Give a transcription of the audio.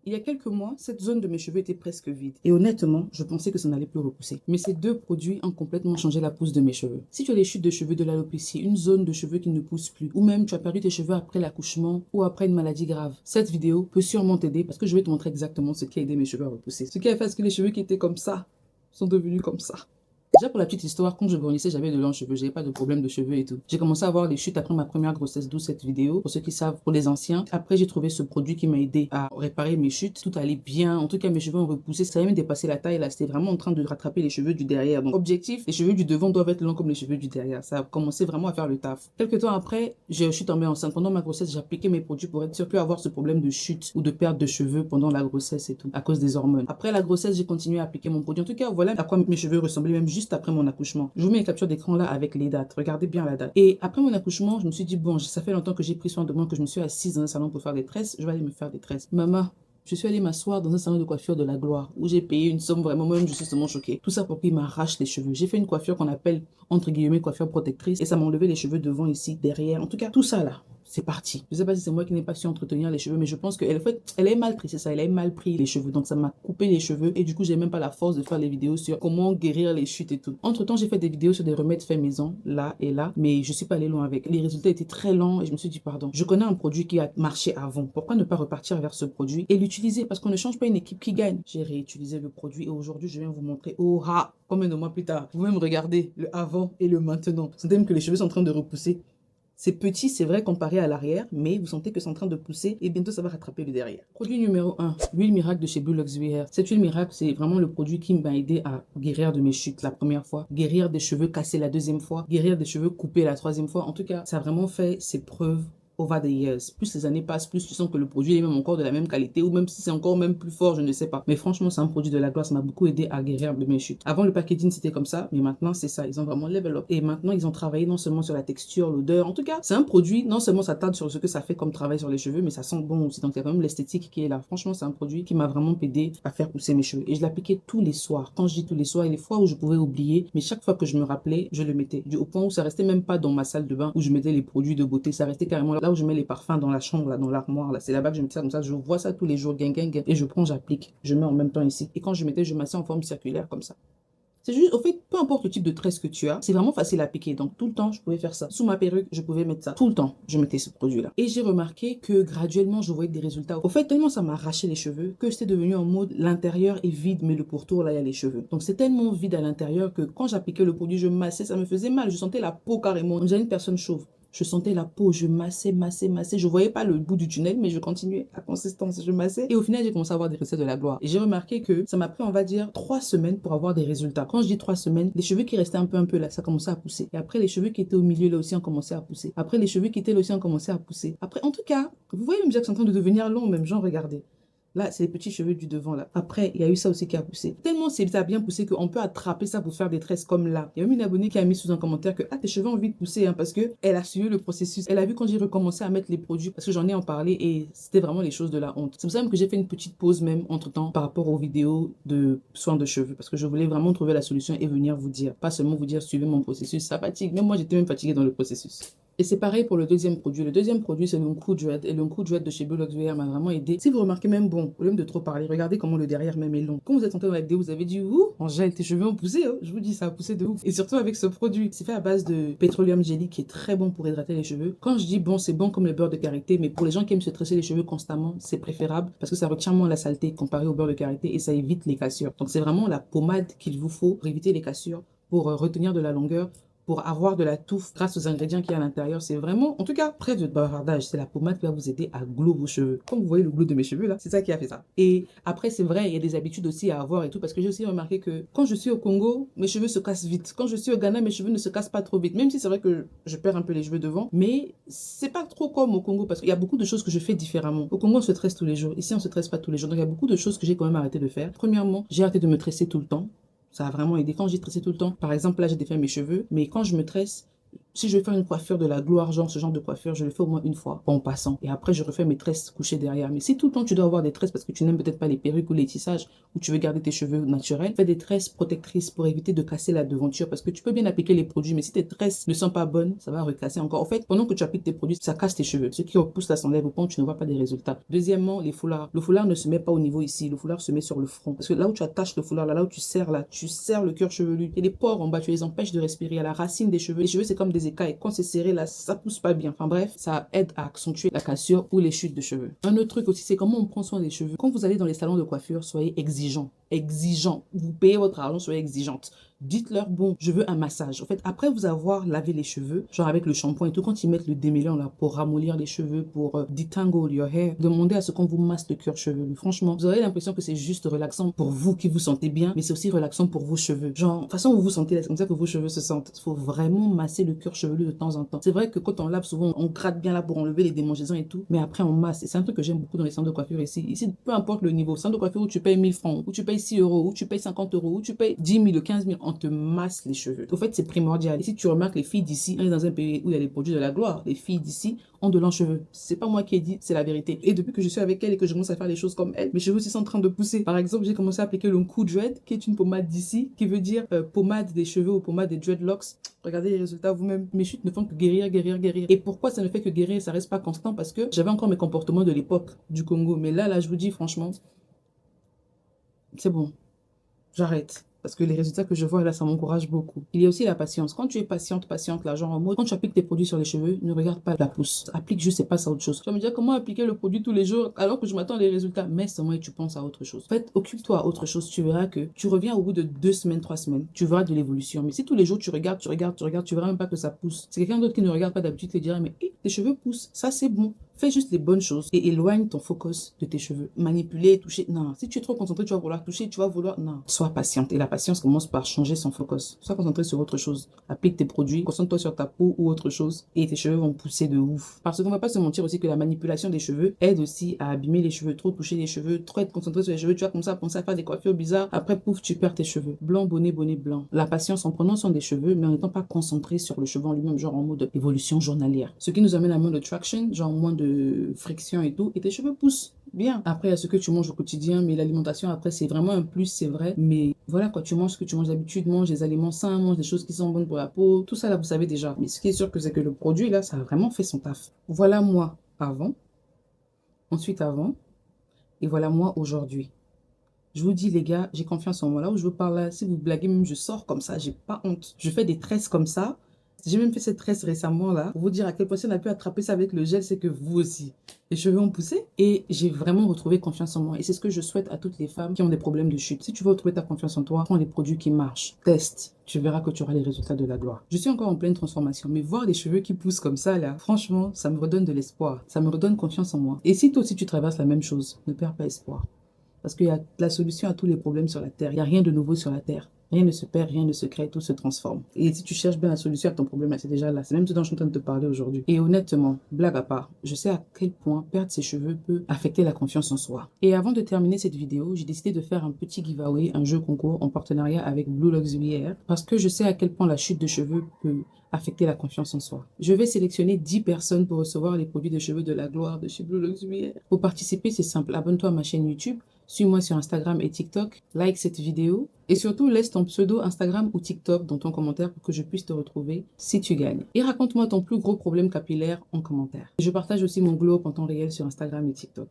Il y a quelques mois, cette zone de mes cheveux était presque vide. Et honnêtement, je pensais que ça n'allait plus repousser. Mais ces deux produits ont complètement changé la pousse de mes cheveux. Si tu as des chutes de cheveux, de l'alopécie, une zone de cheveux qui ne pousse plus, ou même tu as perdu tes cheveux après l'accouchement ou après une maladie grave, cette vidéo peut sûrement t'aider parce que je vais te montrer exactement ce qui a aidé mes cheveux à repousser. Ce qui a fait à ce que les cheveux qui étaient comme ça sont devenus comme ça. Déjà pour la petite histoire, quand je grandissais, j'avais de longs cheveux, j'avais pas de problème de cheveux et tout. J'ai commencé à avoir des chutes après ma première grossesse, d'où cette vidéo. Pour ceux qui savent, pour les anciens. Après, j'ai trouvé ce produit qui m'a aidé à réparer mes chutes. Tout allait bien. En tout cas, mes cheveux ont repoussé. Ça avait même dépassé la taille. Là, c'était vraiment en train de rattraper les cheveux du derrière. Donc, objectif, les cheveux du devant doivent être longs comme les cheveux du derrière. Ça a commencé vraiment à faire le taf. Quelques temps après, je suis tombée enceinte. Pendant ma grossesse, j'ai appliqué mes produits pour être sûr plus avoir ce problème de chute ou de perte de cheveux pendant la grossesse et tout, à cause des hormones. Après la grossesse, j'ai continué à appliquer mon produit. En tout cas, voilà à quoi mes cheveux ressemblaient même juste après mon accouchement. Je vous mets une capture d'écran là avec les dates. Regardez bien la date. Et après mon accouchement, je me suis dit, bon, ça fait longtemps que j'ai pris soin de moi, que je me suis assise dans un salon pour faire des tresses. Je vais aller me faire des tresses. Maman, je suis allée m'asseoir dans un salon de coiffure de la gloire où j'ai payé une somme vraiment, même je suis seulement choquée. Tout ça pour qu'il m'arrache les cheveux. J'ai fait une coiffure qu'on appelle, entre guillemets, coiffure protectrice et ça m'a enlevé les cheveux devant ici, derrière. En tout cas, tout ça là. C'est parti. Je sais pas si c'est moi qui n'ai pas su entretenir les cheveux, mais je pense qu'elle en fait, elle est mal pris, c'est ça, elle est mal pris les cheveux. Donc ça m'a coupé les cheveux et du coup, j'ai même pas la force de faire les vidéos sur comment guérir les chutes et tout. Entre temps, j'ai fait des vidéos sur des remèdes faits maison, là et là, mais je suis pas allée loin avec. Les résultats étaient très lents et je me suis dit, pardon, je connais un produit qui a marché avant. Pourquoi ne pas repartir vers ce produit et l'utiliser? Parce qu'on ne change pas une équipe qui gagne. J'ai réutilisé le produit et aujourd'hui, je viens vous montrer, oh ah, combien de mois plus tard, vous même regardez le avant et le maintenant. Vous savez que les cheveux sont en train de repousser. C'est petit, c'est vrai, comparé à l'arrière, mais vous sentez que c'est en train de pousser et bientôt ça va rattraper le derrière. Produit numéro 1, l'huile miracle de chez Blue Luxury Hair. Cette huile miracle, c'est vraiment le produit qui m'a aidé à guérir de mes chutes la première fois, guérir des cheveux cassés la deuxième fois, guérir des cheveux coupés la troisième fois. En tout cas, ça a vraiment fait ses preuves over the years. Plus les années passent, plus tu sens que le produit est même encore de la même qualité ou même si c'est encore même plus fort, je ne sais pas. Mais franchement, c'est un produit de la gloire, ça m'a beaucoup aidé à guérir de mes chutes. Avant, le packaging, c'était comme ça, mais maintenant, c'est ça. Ils ont vraiment level up. Et maintenant, ils ont travaillé non seulement sur la texture, l'odeur. En tout cas, c'est un produit, non seulement ça tarde sur ce que ça fait comme travail sur les cheveux, mais ça sent bon aussi. Donc, il y a quand même l'esthétique qui est là. Franchement, c'est un produit qui m'a vraiment aidé à faire pousser mes cheveux. Et je l'appliquais tous les soirs. Quand je dis tous les soirs, il y a des fois où je pouvais oublier, mais chaque fois que je me rappelais, je le mettais. Au point où ça restait même pas dans ma salle de bain où je mettais les produits de beauté. Ça restait carrément là où je mets les parfums dans la chambre, là, dans l'armoire, là. C'est là-bas que je mets ça comme ça. Je vois ça tous les jours, gang, gang, gang. Et je prends, j'applique. Je mets en même temps ici. Et quand je mettais, je massais en forme circulaire comme ça. C'est juste, au fait, peu importe le type de tresse que tu as, c'est vraiment facile à appliquer. Donc, tout le temps, je pouvais faire ça. Sous ma perruque, je pouvais mettre ça. Tout le temps, je mettais ce produit-là. Et j'ai remarqué que graduellement, je voyais des résultats. Au fait, tellement ça m'arrachait les cheveux que c'était devenu en mode l'intérieur est vide, mais le pourtour, là, il y a les cheveux. Donc, c'est tellement vide à l'intérieur que quand j'appliquais le produit, je massais, ça me faisait mal. Je sentais la peau carrément. On dirait une personne chauve. Je sentais la peau, je massais, massais, massais. Je voyais pas le bout du tunnel, mais je continuais à consistance. Je massais. Et au final, j'ai commencé à avoir des résultats de la gloire. Et j'ai remarqué que ça m'a pris, on va dire, 3 semaines pour avoir des résultats. Quand je dis 3 semaines, les cheveux qui restaient un peu là, ça commençait à pousser. Et après, les cheveux qui étaient au milieu là aussi ont commencé à pousser. Après, les cheveux qui étaient là aussi ont commencé à pousser. Après, en tout cas, vous voyez même déjà que c'est en train de devenir long, même genre, regardez. Là, c'est les petits cheveux du devant, là. Après, il y a eu ça aussi qui a poussé. Tellement ça a bien poussé qu'on peut attraper ça pour faire des tresses comme là. Il y a même une abonnée qui a mis sous un commentaire que, ah, tes cheveux ont envie de pousser, hein, parce que elle a suivi le processus. Elle a vu quand j'ai recommencé à mettre les produits, parce que j'en ai en parlé et c'était vraiment les choses de la honte. C'est pour ça même que j'ai fait une petite pause même entre-temps par rapport aux vidéos de soins de cheveux, parce que je voulais vraiment trouver la solution et venir vous dire. Pas seulement vous dire, suivez mon processus, ça fatigue. Même moi, j'étais même fatiguée dans le processus. Et c'est pareil pour le deuxième produit. Le deuxième produit, c'est le Cool Dread. Et le Cool Dread de chez Blue Luxury m'a vraiment aidé. Si vous remarquez même, bon, au lieu de trop parler, regardez comment le derrière même est long. Quand vous êtes entré dans la vidéo, vous avez dit, ouh, Angèle, tes cheveux ont poussé, oh. Je vous dis, ça a poussé de ouf. Et surtout avec ce produit. C'est fait à base de pétroleum jelly qui est très bon pour hydrater les cheveux. Quand je dis bon, c'est bon comme le beurre de karité, mais pour les gens qui aiment se tresser les cheveux constamment, c'est préférable parce que ça retient moins la saleté comparé au beurre de karité et ça évite les cassures. Donc c'est vraiment la pommade qu'il vous faut pour éviter les cassures, pour retenir de la longueur, pour avoir de la touffe grâce aux ingrédients qu'il y a à l'intérieur. C'est vraiment, en tout cas, près de bavardage. C'est la pommade qui va vous aider à glow vos cheveux. Comme vous voyez le glow de mes cheveux là, c'est ça qui a fait ça. Et après, c'est vrai, il y a des habitudes aussi à avoir et tout, parce que j'ai aussi remarqué que quand je suis au Congo, mes cheveux se cassent vite. Quand je suis au Ghana, mes cheveux ne se cassent pas trop vite. Même si c'est vrai que je perds un peu les cheveux devant, mais c'est pas trop comme au Congo, parce qu'il y a beaucoup de choses que je fais différemment. Au Congo, on se tresse tous les jours. Ici, on se tresse pas tous les jours. Donc, il y a beaucoup de choses que j'ai quand même arrêté de faire. Premièrement, j'ai arrêté de me tresser tout le temps. Ça a vraiment aidé. Quand j'ai tressé tout le temps, par exemple, là, j'ai défait mes cheveux, mais quand je me tresse, Si je vais faire une coiffure de la gloire, genre ce genre de coiffure, je le fais au moins une fois en passant. Et après, je refais mes tresses couchées derrière. Mais si tout le temps tu dois avoir des tresses parce que tu n'aimes peut-être pas les perruques ou les tissages, ou tu veux garder tes cheveux naturels, fais des tresses protectrices pour éviter de casser la devanture. Parce que tu peux bien appliquer les produits, mais si tes tresses ne sont pas bonnes, ça va recasser encore. En fait, pendant que tu appliques tes produits, ça casse tes cheveux. Ce qui repousse la s'enlève au point où tu ne vois pas des résultats. Deuxièmement, les foulards. Le foulard ne se met pas au niveau ici. Le foulard se met sur le front. Parce que là où tu attaches le foulard, là où tu serres le cuir chevelu. Et les pores en bas, tu les empêches de respirer à la racine des cheveux. Les cheveux, c'est comme des écailles. Quand c'est serré, là, ça pousse pas bien. Enfin bref, ça aide à accentuer la cassure ou les chutes de cheveux. Un autre truc aussi, c'est comment on prend soin des cheveux. Quand vous allez dans les salons de coiffure, soyez exigeants. Exigeants. Vous payez votre argent, soyez exigeante. Dites-leur, bon, je veux un massage. En fait, après vous avoir lavé les cheveux, genre avec le shampoing et tout, quand ils mettent le démêlant là pour ramollir les cheveux, pour detangle your hair, demandez à ce qu'on vous masse le cuir chevelu. Franchement, vous aurez l'impression que c'est juste relaxant pour vous qui vous sentez bien, mais c'est aussi relaxant pour vos cheveux. Genre, de toute façon, vous vous sentez là, c'est comme ça que vos cheveux se sentent. Il faut vraiment masser le cuir chevelu de temps en temps. C'est vrai que quand on lave, souvent, on gratte bien là pour enlever les démangeaisons et tout, mais après on masse. Et c'est un truc que j'aime beaucoup dans les salons de coiffure ici. Ici, peu importe le niveau, salon de coiffure où tu payes 1000 francs, où tu payes 6 euros, où tu payes 50 euros, où tu payes 10 000 ou 15 000, on te masse les cheveux. Au fait, c'est primordial. Et si tu remarques, les filles d'ici, on est dans un pays où il y a les produits de la gloire, les filles d'ici ont de longs cheveux. C'est pas moi qui ai dit, c'est la vérité. Et depuis que je suis avec elle et que je commence à faire les choses comme elle, mes cheveux aussi sont en train de pousser. Par exemple, j'ai commencé à appliquer le Cool Dread, qui est une pommade d'ici, qui veut dire pommade des cheveux ou pommade des dreadlocks. Regardez les résultats vous-même. Mes chutes ne font que guérir, guérir, guérir. Et pourquoi ça ne fait que guérir, ça reste pas constant? Parce que j'avais encore mes comportements de l'époque du Congo. Mais là, je vous dis franchement, c'est bon. J'arrête. Parce que les résultats que je vois là, ça m'encourage beaucoup. Il y a aussi la patience. Quand tu es patiente, là, genre en mode, quand tu appliques tes produits sur les cheveux, ne regarde pas la pousse. Applique juste et passe à autre chose. Tu vas me dire comment appliquer le produit tous les jours alors que je m'attends les résultats. Mais seulement et tu penses à autre chose. En fait, occupe-toi à autre chose. Tu verras que tu reviens au bout de 2 semaines, 3 semaines. Tu verras de l'évolution. Mais si tous les jours tu regardes, tu verras même pas que ça pousse. C'est quelqu'un d'autre qui ne regarde pas d'habitude qui te dira, mais tes cheveux poussent. Ça, c'est bon. Fais juste les bonnes choses et éloigne ton focus de tes cheveux. Manipuler, toucher, non. Si tu es trop concentré, tu vas vouloir toucher, tu vas vouloir, non. Sois patiente. Et la patience commence par changer son focus. Sois concentré sur autre chose. Applique tes produits, concentre-toi sur ta peau ou autre chose et tes cheveux vont pousser de ouf. Parce qu'on va pas se mentir aussi que la manipulation des cheveux aide aussi à abîmer les cheveux. Trop toucher les cheveux, trop être concentré sur les cheveux, tu vas comme ça penser à faire des coiffures bizarres. Après, pouf, tu perds tes cheveux. Blanc, bonnet, bonnet, blanc. La patience en prenant soin des cheveux, mais en n'étant pas concentré sur le cheveu en lui-même, genre en mode évolution journalière. Ce qui nous amène à moins de traction, genre moins de friction et tout, et tes cheveux poussent bien. Après, il y a ce que tu manges au quotidien, mais l'alimentation, après, c'est vraiment un plus, c'est vrai. Mais voilà, quoi, tu manges ce que tu manges d'habitude, mange des aliments sains, mange des choses qui sont bonnes pour la peau. Tout ça, là, vous savez déjà. Mais ce qui est sûr que c'est que le produit, là, ça a vraiment fait son taf. Voilà moi avant, ensuite avant, et voilà moi aujourd'hui. Je vous dis, les gars, j'ai confiance en moi. Là où je vous parle, là, si vous blaguez, même je sors comme ça, j'ai pas honte. Je fais des tresses comme ça. J'ai même fait cette tresse récemment, là, pour vous dire à quel point si on a pu attraper ça avec le gel, c'est que vous aussi. Les cheveux ont poussé et j'ai vraiment retrouvé confiance en moi. Et c'est ce que je souhaite à toutes les femmes qui ont des problèmes de chute. Si tu veux retrouver ta confiance en toi, prends les produits qui marchent. Teste. Tu verras que tu auras les résultats de la gloire. Je suis encore en pleine transformation, mais voir les cheveux qui poussent comme ça, là, franchement, ça me redonne de l'espoir. Ça me redonne confiance en moi. Et si toi aussi tu traverses la même chose, ne perds pas espoir. Parce qu'il y a la solution à tous les problèmes sur la Terre. Il n'y a rien de nouveau sur la Terre. Rien ne se perd, rien ne se crée, tout se transforme. Et si tu cherches bien la solution à ton problème, c'est déjà là. C'est même ce dont je suis en train de te parler aujourd'hui. Et honnêtement, blague à part, je sais à quel point perdre ses cheveux peut affecter la confiance en soi. Et avant de terminer cette vidéo, j'ai décidé de faire un petit giveaway, un jeu concours en partenariat avec Blue Luxury Hair, parce que je sais à quel point la chute de cheveux peut affecter la confiance en soi. Je vais sélectionner 10 personnes pour recevoir les produits de cheveux de la gloire de chez Blue Luxury Hair. Pour participer, c'est simple. Abonne-toi à ma chaîne YouTube. Suis-moi sur Instagram et TikTok, like cette vidéo et surtout laisse ton pseudo Instagram ou TikTok dans ton commentaire pour que je puisse te retrouver si tu gagnes. Et raconte-moi ton plus gros problème capillaire en commentaire. Je partage aussi mon glow up en temps réel sur Instagram et TikTok.